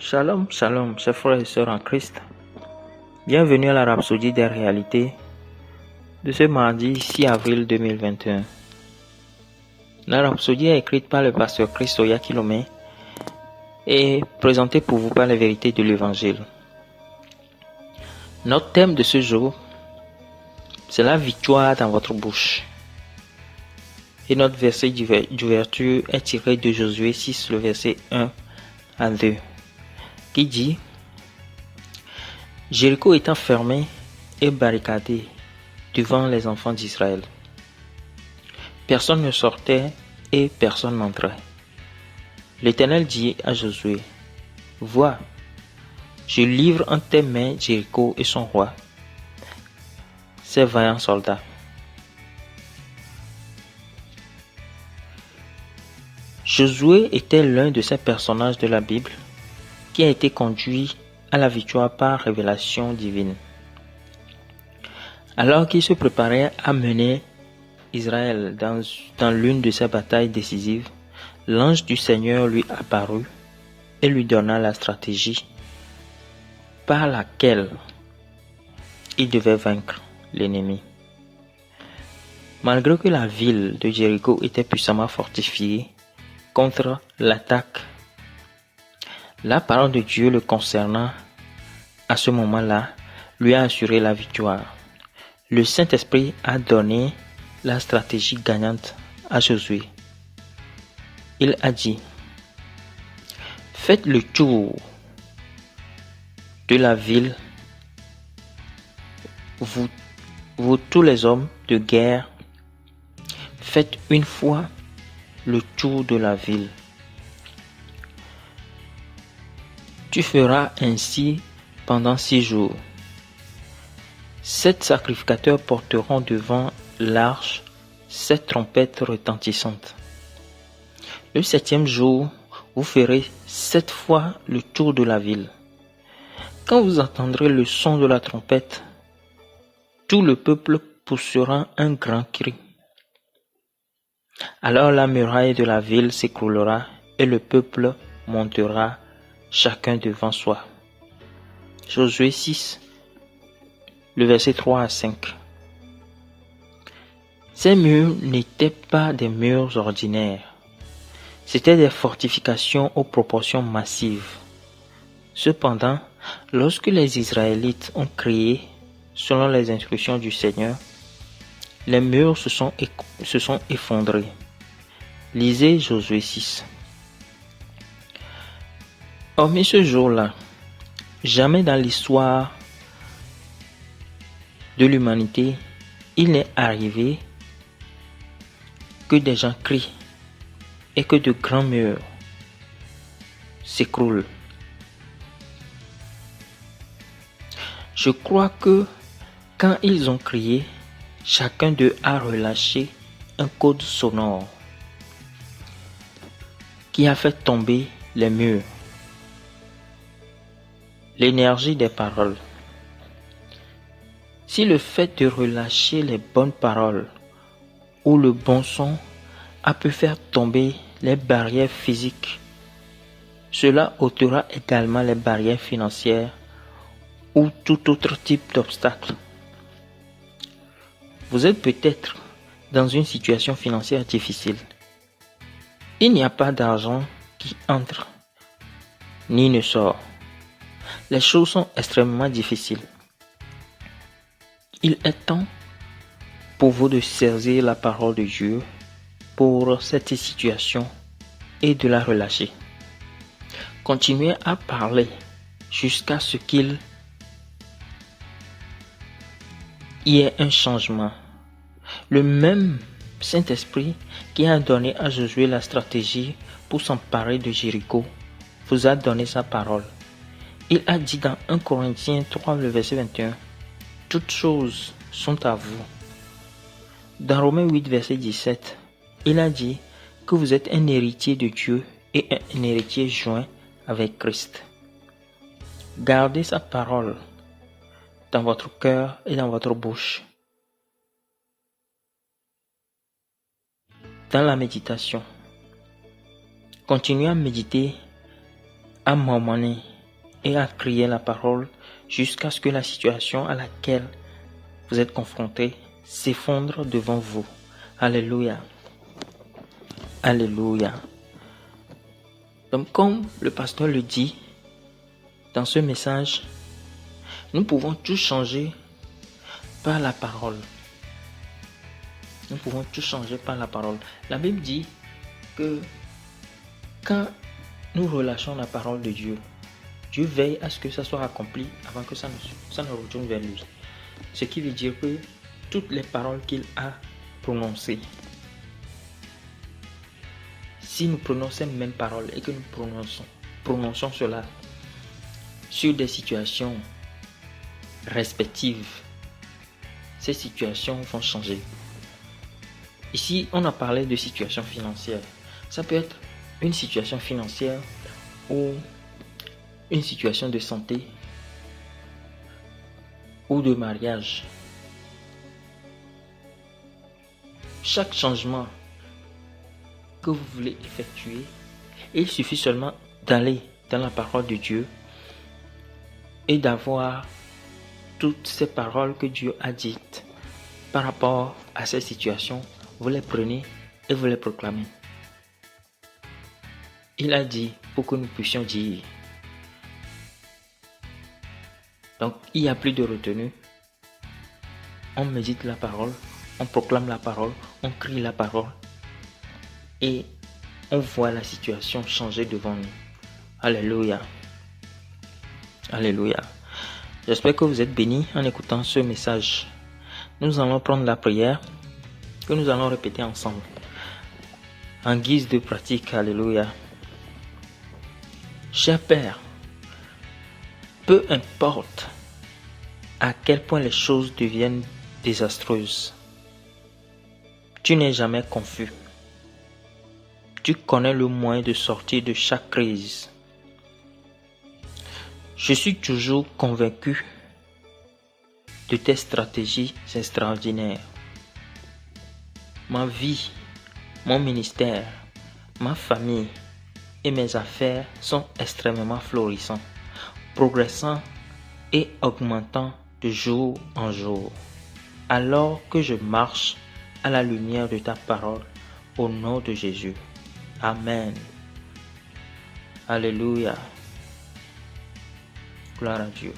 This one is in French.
Shalom, shalom, chers frères et sœurs en Christ. Bienvenue à la Rhapsodie des réalités de ce mardi 6 avril 2021. La Rhapsodie est écrite par le pasteur Christoya Kilomé et présentée pour vous par les vérités de l'Évangile. Notre thème de ce jour, c'est la victoire dans votre bouche. Et notre verset d'ouverture est tiré de Josué 6, le verset 1 à 2, qui dit: Jéricho étant fermé et barricadé devant les enfants d'Israël. Personne ne sortait et personne n'entrait. L'Éternel dit à Josué: Vois, je livre en tes mains Jéricho et son roi, ses vaillants soldats. Josué était l'un de ces personnages de la Bible qui a été conduit à la victoire par révélation divine. Alors qu'il se préparait à mener Israël dans l'une de ses batailles décisives, l'ange du Seigneur lui apparut et lui donna la stratégie par laquelle il devait vaincre l'ennemi. Malgré que la ville de Jéricho était puissamment fortifiée contre l'attaque, la parole de Dieu le concernant à ce moment-là lui a assuré la victoire. Le Saint-Esprit a donné la stratégie gagnante à Josué. Il a dit: Faites le tour de la ville, vous tous les hommes de guerre, faites une fois le tour de la ville. Tu feras ainsi pendant 6 jours. 7 sacrificateurs porteront devant l'arche 7 trompettes retentissantes. Le 7e jour, vous ferez 7 fois le tour de la ville. Quand vous entendrez le son de la trompette, tout le peuple poussera un grand cri. Alors la muraille de la ville s'écroulera et le peuple montera chacun devant soi. Josué 6, le verset 3 à 5. Ces murs n'étaient pas des murs ordinaires. C'étaient des fortifications aux proportions massives. Cependant, lorsque les Israélites ont crié selon les instructions du Seigneur, les murs se sont effondrés. Lisez Josué 6. Hormis ce jour-là, jamais dans l'histoire de l'humanité, il n'est arrivé que des gens crient et que de grands murs s'écroulent. Je crois que quand ils ont crié, chacun d'eux a relâché un code sonore qui a fait tomber les murs. L'énergie des paroles. Si le fait de relâcher les bonnes paroles ou le bon son a pu faire tomber les barrières physiques, cela ôtera également les barrières financières ou tout autre type d'obstacle. Vous êtes peut-être dans une situation financière difficile. Il n'y a pas d'argent qui entre ni ne sort. Les choses sont extrêmement difficiles. Il est temps pour vous de saisir la parole de Dieu pour cette situation et de la relâcher. Continuez à parler jusqu'à ce qu'il y ait un changement. Le même Saint-Esprit qui a donné à Josué la stratégie pour s'emparer de Jéricho vous a donné sa parole. Il a dit dans 1 Corinthiens 3, le verset 21, « Toutes choses sont à vous. » Dans Romains 8, verset 17, il a dit que vous êtes un héritier de Dieu et un héritier joint avec Christ. Gardez sa parole dans votre cœur et dans votre bouche. Dans la méditation, continuez à méditer, à marmonner et à crier la parole jusqu'à ce que la situation à laquelle vous êtes confronté s'effondre devant vous. Alléluia. Alléluia. Donc, comme le pasteur le dit dans ce message, nous pouvons tout changer par la parole. Nous pouvons tout changer par la parole. La Bible dit que quand nous relâchons la parole de Dieu, Dieu veille à ce que ça soit accompli avant que ça ne retourne vers lui. Ce qui veut dire que toutes les paroles qu'il a prononcées, si nous prononçons ces mêmes paroles et que nous prononçons cela sur des situations respectives, ces situations vont changer. Ici, on a parlé de situation financière. Ça peut être une situation financière ou une situation de santé ou de mariage. Chaque changement que vous voulez effectuer, il suffit seulement d'aller dans la parole de Dieu et d'avoir toutes ces paroles que Dieu a dites par rapport à ces situations. Vous les prenez et vous les proclamez. Il a dit pour que nous puissions dire. Donc, il n'y a plus de retenue. On médite la parole, on proclame la parole, on crie la parole et on voit la situation changer devant nous. Alléluia. Alléluia. J'espère que vous êtes bénis en écoutant ce message. Nous allons prendre la prière que nous allons répéter ensemble en guise de pratique. Alléluia. Cher Père, peu importe à quel point les choses deviennent désastreuses, tu n'es jamais confus. Tu connais le moyen de sortir de chaque crise. Je suis toujours convaincu de tes stratégies extraordinaires. Ma vie, mon ministère, ma famille et mes affaires sont extrêmement florissants, progressant et augmentant de jour en jour, alors que je marche à la lumière de ta parole au nom de Jésus. Amen. Alléluia. Gloire à Dieu.